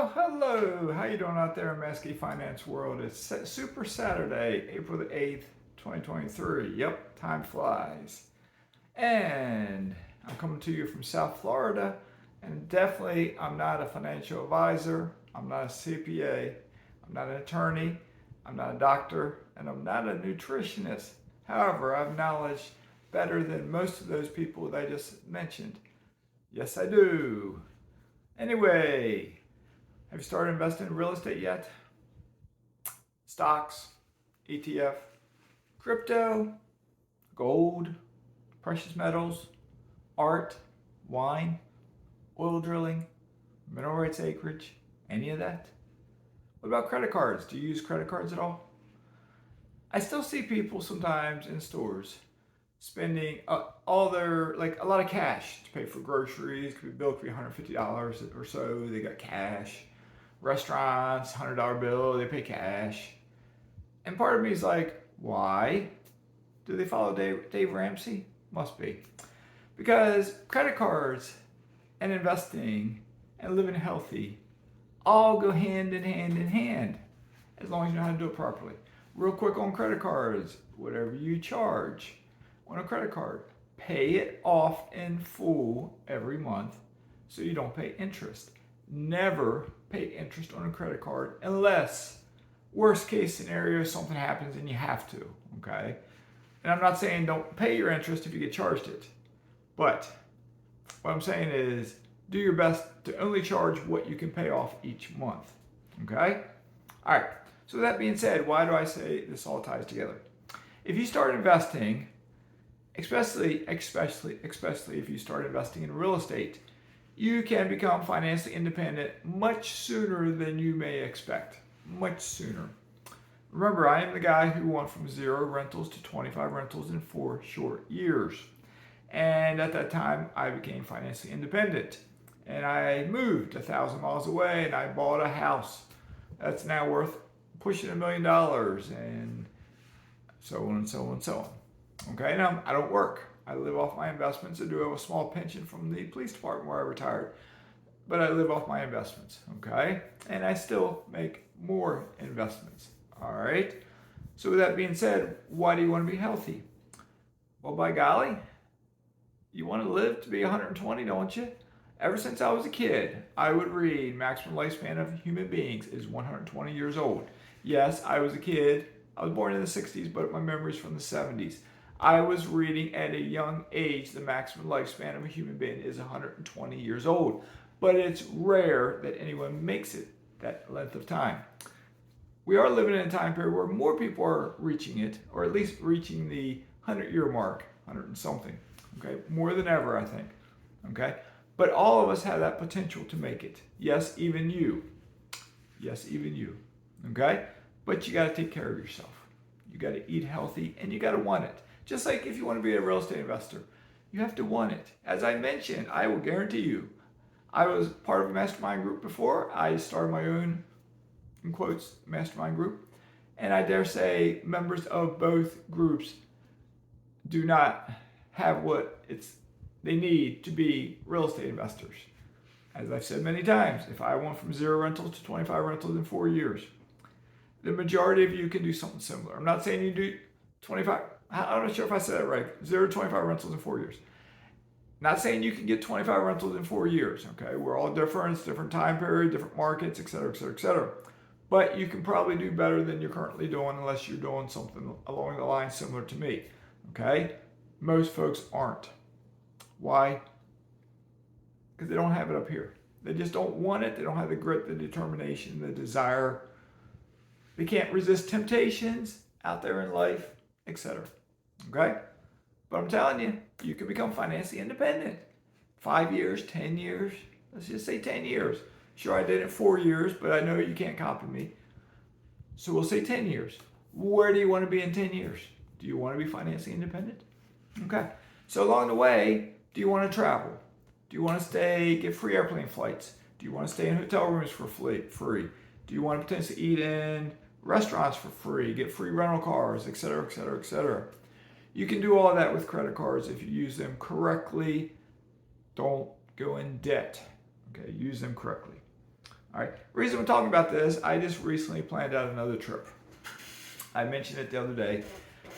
Well, hello. How you doing out there in mazske finance world? It's Super Saturday, April the 8th, 2023. Yep, time flies. And I'm coming to you from South Florida, and definitely I'm not a financial advisor. I'm not a CPA. I'm not an attorney. I'm not a doctor, and I'm not a nutritionist. However, I have knowledge better than most of those people that I just mentioned. Yes, I do. Anyway, have you started investing in real estate yet? Stocks, ETF, crypto, gold, precious metals, art, wine, oil drilling, mineral rights acreage, any of that? What about credit cards? Do you use credit cards at all? I still see people sometimes in stores spending all their, like, a lot of cash to pay for groceries. Bill could be $150 or so. They got cash. Restaurants, $100 bill, they pay cash. And part of me is like, why? Do they follow Dave Ramsey? Must be. Because credit cards and investing and living healthy all go hand in hand, as long as you know how to do it properly. Real quick on credit cards, whatever you charge on a credit card, pay it off in full every month so you don't pay interest. Never pay interest on a credit card unless, worst case scenario, something happens and you have to, okay? And I'm not saying don't pay your interest if you get charged it. But what I'm saying is do your best to only charge what you can pay off each month, okay? All right, so that being said, why do I say this all ties together? If you start investing, especially if you start investing in real estate, you can become financially independent much sooner than you may expect. Much sooner. Remember, I am the guy who went from 0 rentals to 25 rentals in 4 short years. And at that time, I became financially independent. And I moved 1,000 miles away and I bought a house that's now worth pushing $1 million, and so on and so on and so on. Okay, now I don't work. I live off my investments. I do have a small pension from the police department where I retired, but I live off my investments, okay? And I still make more investments, all right? So with that being said, why do you want to be healthy? Well, by golly, you want to live to be 120, don't you? Ever since I was a kid, I would read maximum lifespan of human beings is 120 years old. Yes, I was a kid. I was born in the 60s, but my memory's from the 70s. I was reading at a young age the maximum lifespan of a human being is 120 years old. But it's rare that anyone makes it that length of time. We are living in a time period where more people are reaching it, or at least reaching the 100-year mark, 100 and something. Okay, more than ever, I think. Okay, but all of us have that potential to make it. Yes, even you. Yes, even you. Okay, but you got to take care of yourself. You got to eat healthy, and you got to want it. Just like if you want to be a real estate investor, you have to want it. As I mentioned, I will guarantee you, I was part of a mastermind group before. I started my own, in quotes, mastermind group. And I dare say members of both groups do not have what they need to be real estate investors. As I've said many times, if I went from 0 rentals to 25 rentals in 4 years, the majority of you can do something similar. I'm not saying you do 25. I'm not sure if I said that right. 0 to 25 rentals in 4 years. Not saying you can get 25 rentals in 4 years, okay? We're all different. It's different time period, different markets, et cetera, et cetera, et cetera. But you can probably do better than you're currently doing unless you're doing something along the lines similar to me, okay? Most folks aren't. Why? Because they don't have it up here. They just don't want it. They don't have the grit, the determination, the desire. They can't resist temptations out there in life, etc. Okay? But I'm telling you, you can become financially independent. 5 years, 10 years, let's just say 10 years. Sure, I did it 4 years, but I know you can't copy me. So we'll say 10 years. Where do you want to be in 10 years? Do you want to be financially independent? Okay. So along the way, do you want to travel? Do you want to get free airplane flights? Do you want to stay in hotel rooms for free? Do you want to potentially eat in restaurants for free, get free rental cars, et cetera, et cetera, et cetera? You can do all that with credit cards if you use them correctly. Don't go in debt. Okay, use them correctly. All right. The reason we're talking about this, I just recently planned out another trip. I mentioned it the other day.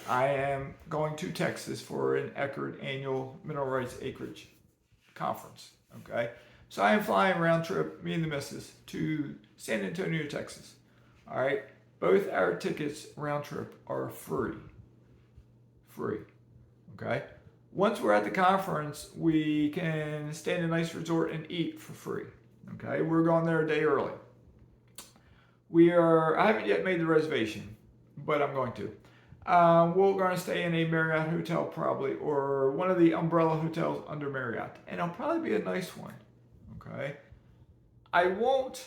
I am going to Texas for an ECHRD annual mineral rights acreage conference. Okay. So I am flying round trip, me and the missus, to San Antonio, Texas. All right. Both our tickets round trip are free. Free. Okay. Once we're at the conference, we can stay in a nice resort and eat for free. Okay. We're going there a day early. I haven't yet made the reservation, but I'm going to. We're going to stay in a Marriott hotel probably, or one of the umbrella hotels under Marriott. And it'll probably be a nice one. Okay. I won't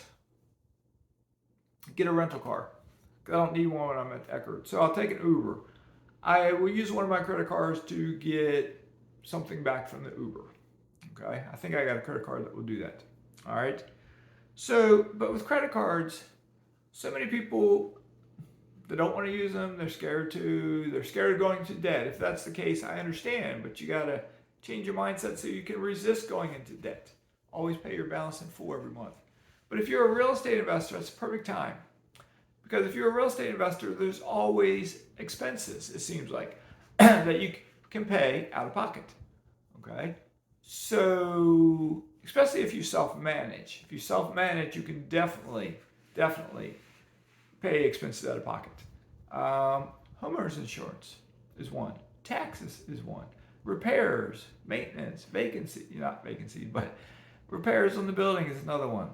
get a rental car. I don't need one when I'm at ECHRD. So I'll take an Uber. I will use one of my credit cards to get something back from the Uber. Okay. I think I got a credit card that will do that. All right. So, but with credit cards, so many people, they don't want to use them. They're scared of going into debt. If that's the case, I understand, but you got to change your mindset so you can resist going into debt. Always pay your balance in full every month. But if you're a real estate investor, it's the perfect time. Because if you're a real estate investor, there's always expenses, it seems like, that you can pay out of pocket. Okay? So, especially if you self-manage. If you self-manage, you can definitely pay expenses out of pocket. Homeowners insurance is one. Taxes is one. Repairs, maintenance, not vacancy, but repairs on the building is another one.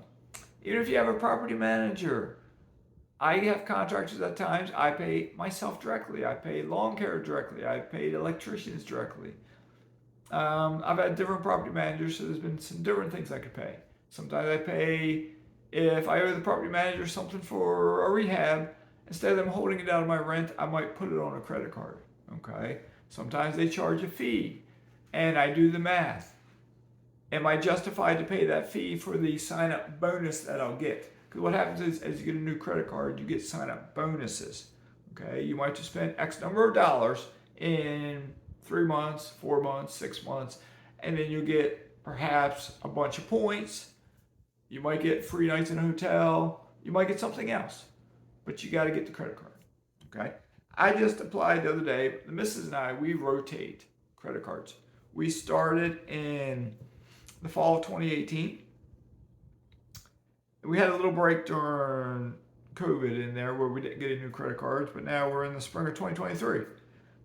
Even if you have a property manager, I have contractors at times, I pay myself directly. I pay lawn care directly. I pay electricians directly. I've had different property managers, so there's been some different things I could pay. Sometimes I pay, if I owe the property manager something for a rehab, instead of them holding it out of my rent, I might put it on a credit card. Okay? Sometimes they charge a fee, and I do the math. Am I justified to pay that fee for the sign-up bonus that I'll get? Because what happens is, as you get a new credit card, you get sign-up bonuses. Okay? You might just spend X number of dollars in 3 months, 4 months, 6 months, and then you'll get perhaps a bunch of points. You might get free nights in a hotel. You might get something else, but you got to get the credit card. Okay? I just applied the other day. The missus and I, we rotate credit cards. We started in the fall of 2018. We had a little break during COVID in there where we didn't get any new credit cards, but now we're in the spring of 2023.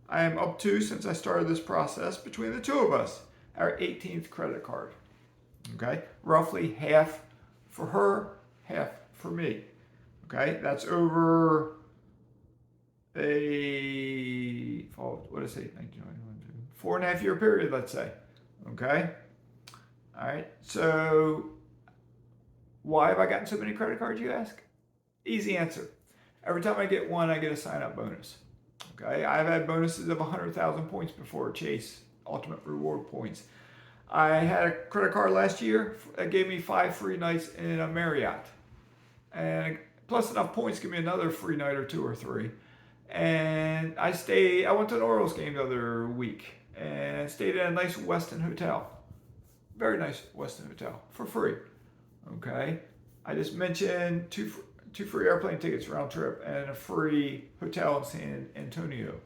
I am up to, since I started this process, between the two of us, our 18th credit card. Okay? Roughly half for her, half for me. Okay? That's over a, 4.5 year period, let's say. Okay? All right. So, why have I gotten so many credit cards, you ask? Easy answer. Every time I get one, I get a sign-up bonus. Okay? I've had bonuses of 100,000 points before, Chase Ultimate Reward points. I had a credit card last year that gave me 5 free nights in a Marriott. And plus enough points give me another free night or 2 or 3. And I went to an Orioles game the other week and stayed in a nice Westin hotel. Very nice Westin hotel for free. Okay? I just mentioned two free airplane tickets round trip and a free hotel in San Antonio.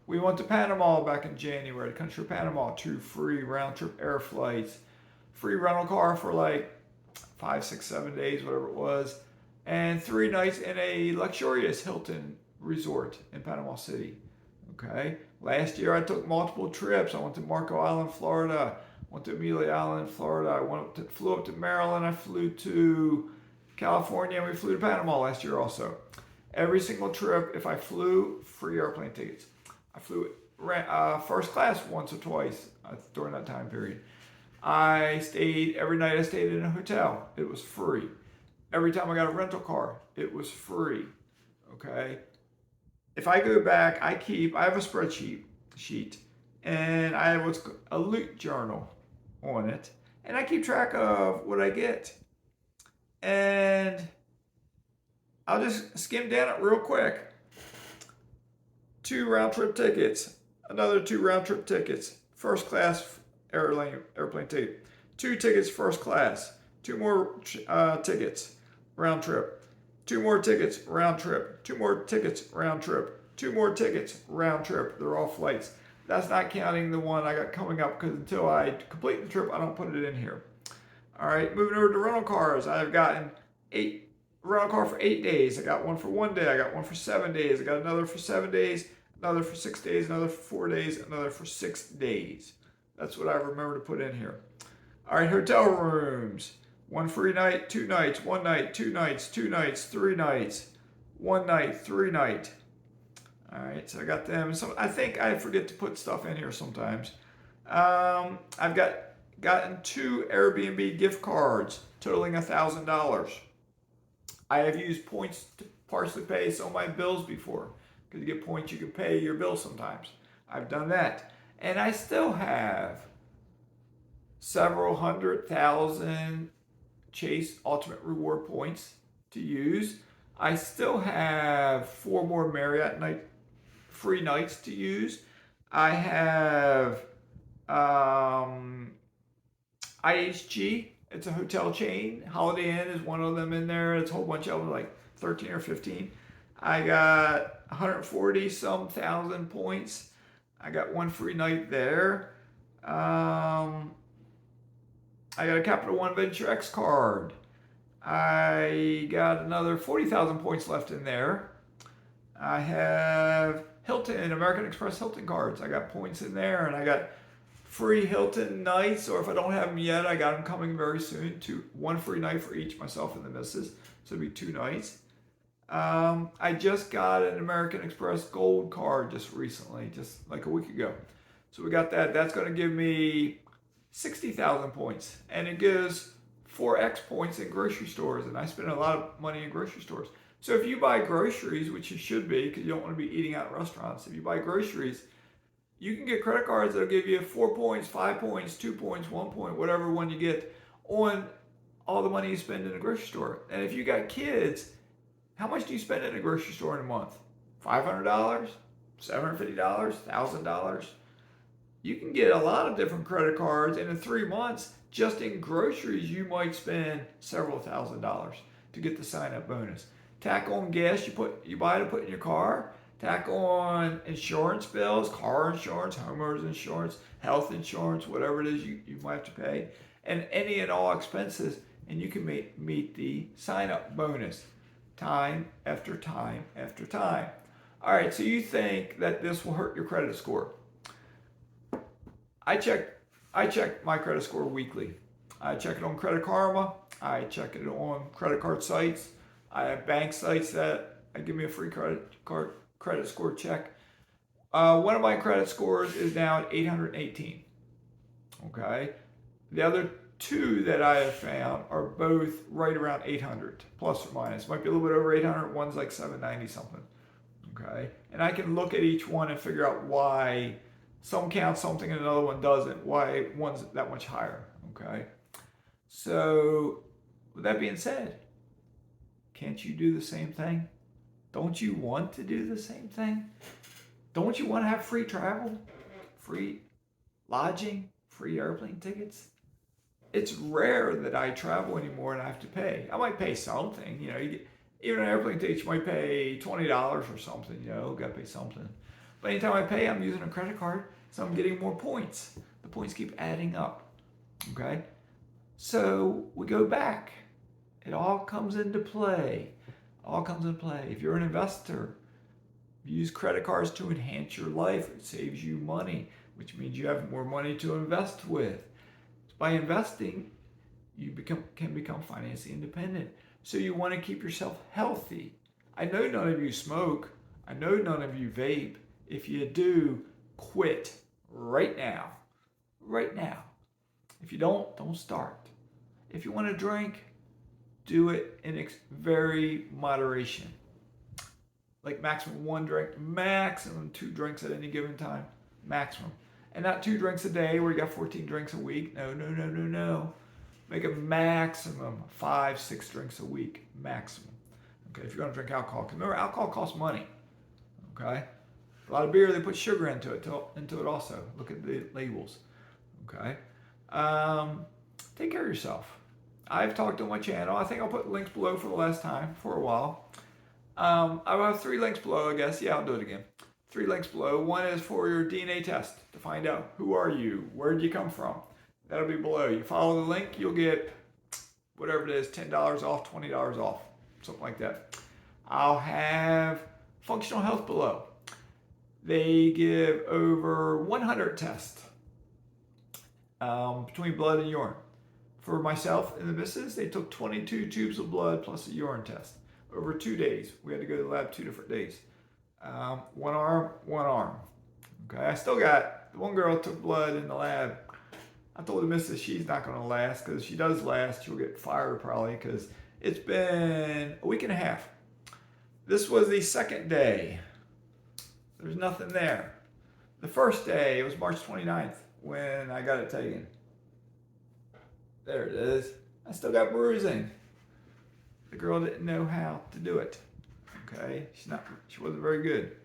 We went to Panama back in January, the country of Panama, 2 free round trip air flights, free rental car for like 5, 6, 7 days, whatever it was, and 3 nights in a luxurious Hilton resort in Panama City. Okay? Last year I took multiple trips. I went to Marco Island, Florida. Went to Amelia Island, Florida. I flew up to Maryland. I flew to California, and we flew to Panama last year also. Every single trip, if I flew, free airplane tickets. I flew first class once or twice during that time period. Every night I stayed in a hotel. It was free. Every time I got a rental car, it was free. Okay? If I go back, I have a spreadsheet, and I have a loot journal on it, and I keep track of what I get. And I'll just skim down it real quick. 2 round trip tickets, another 2 round trip tickets, first class airplane ticket, 2 tickets first class, 2 more tickets, round trip. 2 more tickets, round trip. 2 more tickets, round trip. 2 more tickets, round trip. They're all flights. That's not counting the one I got coming up, because until I complete the trip, I don't put it in here. All right, moving over to rental cars. I've gotten 8 rental car for 8 days. I got one for 1 day. I got one for 7 days. I got another for 7 days, another for 6 days, another for 4 days, another for 6 days. That's what I remember to put in here. All right, hotel rooms. 1 free night, 2 nights, 1 night, 2 nights, 2 nights, 3 nights, 1 night, 3 night. All right, so I got them. So I think I forget to put stuff in here sometimes. I've gotten 2 Airbnb gift cards totaling $1,000. I have used points to partially pay some of my bills before, because you get points you can pay your bills sometimes. I've done that. And I still have several 100,000 Chase Ultimate Reward points to use. I still have 4 more Marriott free nights to use. I have IHG. It's a hotel chain. Holiday Inn is one of them in there. It's a whole bunch of them, like 13 or 15. I got 140 some thousand points. I got 1 free night there. I got a Capital One Venture X card. I got another 40,000 points left in there. I have Hilton, American Express Hilton cards. I got points in there, and I got free Hilton nights, or if I don't have them yet, I got them coming very soon. 1 free night for each, myself and the missus. So it'll be 2 nights. I just got an American Express Gold card just recently, just like a week ago. So we got that. That's going to give me 60,000 points, and it gives 4x points in grocery stores, and I spend a lot of money in grocery stores. So if you buy groceries, which you should be, because you don't want to be eating out at restaurants, if you buy groceries, you can get credit cards that'll give you 4 points, 5 points, 2 points, 1 point, whatever one you get on all the money you spend in a grocery store. And if you got kids, how much do you spend in a grocery store in a month? $500? $750? $1,000? You can get a lot of different credit cards, and in 3 months, just in groceries, you might spend several $1,000s to get the sign-up bonus. Tack on gas you buy to put in your car. Tack on insurance bills, car insurance, homeowners insurance, health insurance, whatever it is you might have to pay, and any and all expenses, and you can meet the sign-up bonus time after time after time. All right, so you think that this will hurt your credit score. I check my credit score weekly. I check it on Credit Karma. I check it on credit card sites. I have bank sites that give me a free credit score check. One of my credit scores is now at 818. Okay. The other 2 that I have found are both right around 800, plus or minus. Might be a little bit over 800. One's like 790 something. Okay. And I can look at each one and figure out why some count something and another one doesn't, why one's that much higher. Okay. So with that being said, can't you do the same thing? Don't you want to do the same thing? Don't you want to have free travel, free lodging, free airplane tickets? It's rare that I travel anymore and I have to pay. I might pay something, even an airplane ticket, you might pay $20 or something, got to pay something. But anytime I pay, I'm using a credit card, so I'm getting more points. The points keep adding up, okay? So we go back. It all comes into play. If you're an investor, you use credit cards to enhance your life. It saves you money, which means you have more money to invest with. By investing, you can become financially independent. So you want to keep yourself healthy. I know none of you smoke. I know none of you vape. If you do, quit right now. Right now. If you don't start. If you want to drink, do it in very moderation. Like maximum 1 drink, maximum 2 drinks at any given time. Maximum. And not 2 drinks a day where you got 14 drinks a week. No. Make a maximum 5, 6 drinks a week. Maximum. Okay, if you're going to drink alcohol. Because remember, alcohol costs money. Okay? A lot of beer, they put sugar into it also. Look at the labels. Okay? Take care of yourself. I've talked on my channel. I think I'll put links below for the last time for a while. I will have 3 links below, I guess. Yeah, I'll do it again. 3 links below. One is for your DNA test to find out who are you, where did you come from. That'll be below. You follow the link, you'll get whatever it is, $10 off, $20 off, something like that. I'll have functional health below. They give over 100 tests between blood and urine. For myself and the missus, they took 22 tubes of blood plus a urine test over 2 days. We had to go to the lab 2 different days. One arm, one arm. Okay, I still got, the one girl took blood in the lab. I told the missus she's not going to last, because if she does last, she'll get fired probably, because it's been a week and a half. This was the second day. There's nothing there. The first day, it was March 29th when I got it taken. There it is. I still got bruising. The girl didn't know how to do it. Okay, she wasn't very good.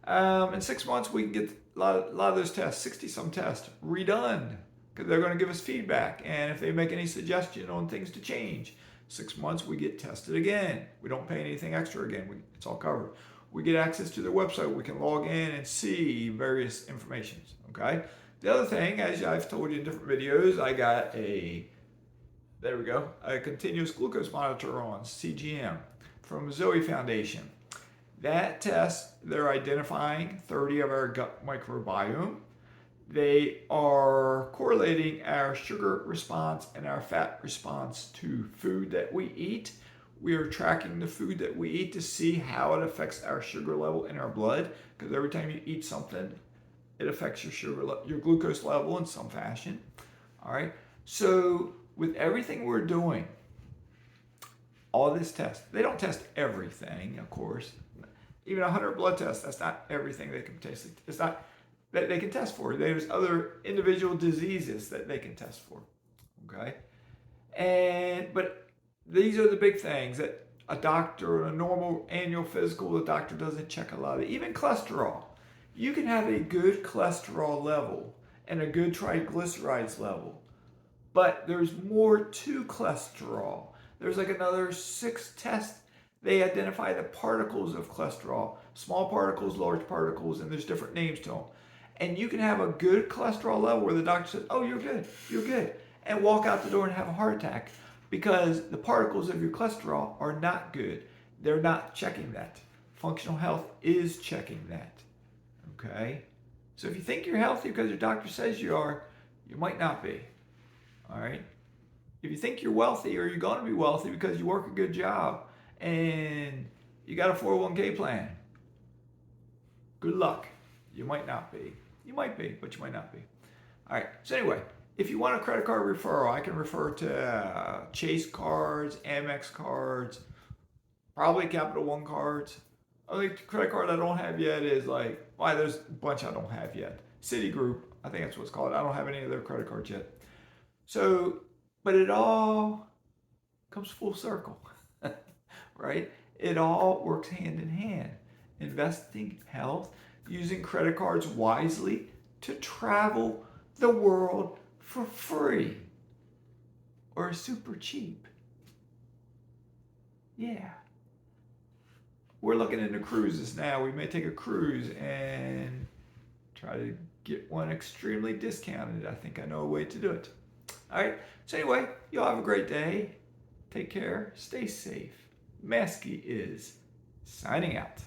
In 6 months, we can get a lot of those tests, 60 some tests, redone, because they're going to give us feedback. And if they make any suggestion on things to change, 6 months we get tested again. We don't pay anything extra again. It's all covered. We get access to their website. We can log in and see various informations. Okay. The other thing, as I've told you in different videos, I got a continuous glucose monitor on, CGM, from Zoe Foundation. That test, they're identifying 30 of our gut microbiome. They are correlating our sugar response and our fat response to food that we eat. We are tracking the food that we eat to see how it affects our sugar level in our blood, because every time you eat something, it affects your glucose level in some fashion. All right. So with everything we're doing, all this test, they don't test everything, of course. Even 100 blood tests, that's not everything they can test. It's not that they can test for. There's other individual diseases that they can test for. Okay. But these are the big things that a doctor, a normal annual physical, the doctor doesn't check a lot of. Even cholesterol. You can have a good cholesterol level and a good triglycerides level, but there's more to cholesterol. There's like another 6 tests. They identify the particles of cholesterol, small particles, large particles, and there's different names to them. And you can have a good cholesterol level where the doctor says, oh, you're good, and walk out the door and have a heart attack because the particles of your cholesterol are not good. They're not checking that. Functional health is checking that. Okay? So if you think you're healthy because your doctor says you are, you might not be. All right? If you think you're wealthy or you're going to be wealthy because you work a good job and you got a 401k plan, good luck. You might not be. You might be, but you might not be. All right. So anyway, if you want a credit card referral, I can refer to Chase cards, Amex cards, probably Capital One cards. Only credit card I don't have yet is there's a bunch I don't have yet. Citigroup, I think that's what it's called. I don't have any of their credit cards yet. So, but it all comes full circle, right? It all works hand in hand. Investing, health, using credit cards wisely to travel the world for free or super cheap. Yeah. We're looking into cruises now. We may take a cruise and try to get one extremely discounted. I think I know a way to do it. All right. So anyway, y'all have a great day. Take care. Stay safe. Mazske is signing out.